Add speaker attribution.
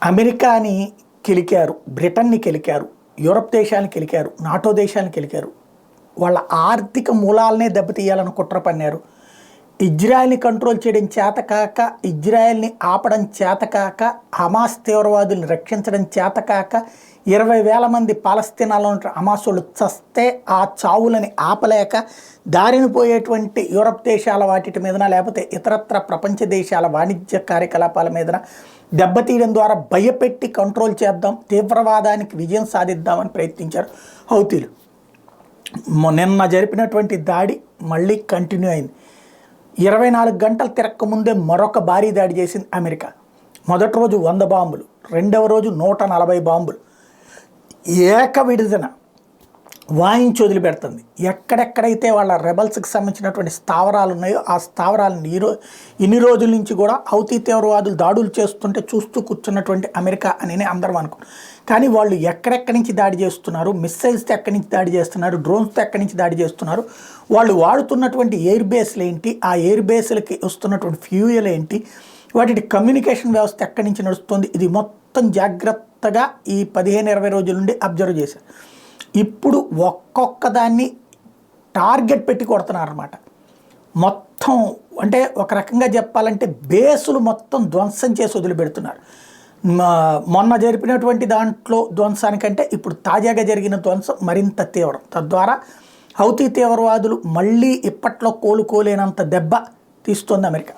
Speaker 1: అమెరికాని కెలికారు, బ్రిటన్ని కెలికారు, Europe దేశాలను కెలికారు, NATO దేశాలను కెలికారు. వాళ్ళ ఆర్థిక మూలాలనే దెబ్బతీయాలని కుట్ర పన్నారు. ఇజ్రాయెల్ని కంట్రోల్ చేయడం చేతకాక, ఇజ్రాయెల్ని ఆపడం చేతకాక, హమాస్ తీవ్రవాదుల్ని రక్షించడం చేతకాక 20,000 మంది పాలస్తీనాలో ఉన్న హమాసోళ్ళు చస్తే ఆ చావులని ఆపలేక దారిని పోయేటువంటి యూరప్ దేశాల వాటి మీదన లేకపోతే ఇతరత్ర ప్రపంచ దేశాల వాణిజ్య కార్యకలాపాల మీదన దెబ్బతీయడం ద్వారా భయపెట్టి కంట్రోల్ చేద్దాం, తీవ్రవాదానికి విజయం సాధిద్దామని ప్రయత్నించారు హౌతీలు. నిన్న జరిపినటువంటి దాడి మళ్ళీ కంటిన్యూ అయింది. 24 గంటలు తిరక్కముందే మరొక భారీ దాడి చేసింది అమెరికా. మొదటి రోజు 100 బాంబులు, రెండవ రోజు 140 బాంబులు ఏక విడుదల వాయించి వదిలిపెడుతుంది. ఎక్కడెక్కడైతే వాళ్ళ రెబల్స్కి సంబంధించినటువంటి స్థావరాలు ఉన్నాయో ఆ స్థావరాలను ఇన్ని రోజుల నుంచి కూడా హౌతీ తీవ్రవాదులు దాడులు చేస్తుంటే చూస్తూ కూర్చున్నటువంటి అమెరికా అని అందరం అనుకున్నాం. కానీ వాళ్ళు ఎక్కడెక్కడి నుంచి దాడి చేస్తున్నారు, మిస్సైల్స్తో ఎక్కడి నుంచి దాడి చేస్తున్నారు, డ్రోన్స్తో ఎక్కడి నుంచి దాడి చేస్తున్నారు, వాళ్ళు వాడుతున్నటువంటి ఎయిర్ బేస్లు ఏంటి, ఆ ఎయిర్ బేస్లకి వస్తున్నటువంటి ఫ్యూయల్ ఏంటి, వాటి కమ్యూనికేషన్ వ్యవస్థ ఎక్కడి నుంచి నడుస్తుంది, ఇది మొత్తం జాగ్రత్తగా ఈ 15-20 రోజుల నుండి అబ్జర్వ్ చేశారు. ఇప్పుడు ఒక్కొక్క దాన్ని టార్గెట్ పెట్టి కొడుతున్నారన్నమాట. మొత్తం అంటే ఒక రకంగా చెప్పాలంటే బేసులు మొత్తం ధ్వంసం చేసి వదిలిపెడుతున్నారు. మొన్న జరిపినటువంటి దాంట్లో ధ్వంసానికంటే ఇప్పుడు తాజాగా జరిగిన ధ్వంసం మరింత తీవ్రం. తద్వారా హౌతీ తీవ్రవాదులు మళ్ళీ ఇప్పట్లో కోలుకోలేనంత దెబ్బ తీస్తోంది అమెరికా.